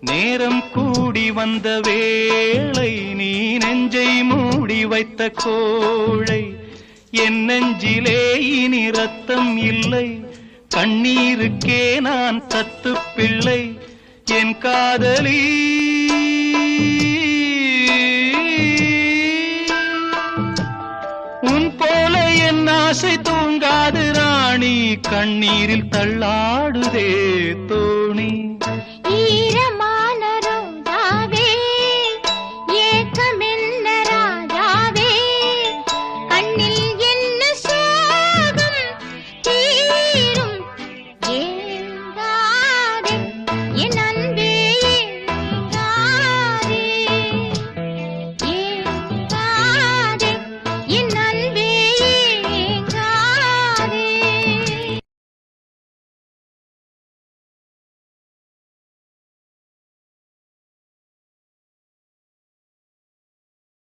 நேரம் கூடி வந்த வேளை நீ நெஞ்சை மூடி வைத்த கோழை என் நெஞ்சிலே இனி ரத்தம் இல்லை கண்ணீருக்கே நான் தத்து பிள்ளை என் காதலி உன் போல என் ஆசை தூங்காது ராணி கண்ணீரில் தள்ளாடுதே தோணி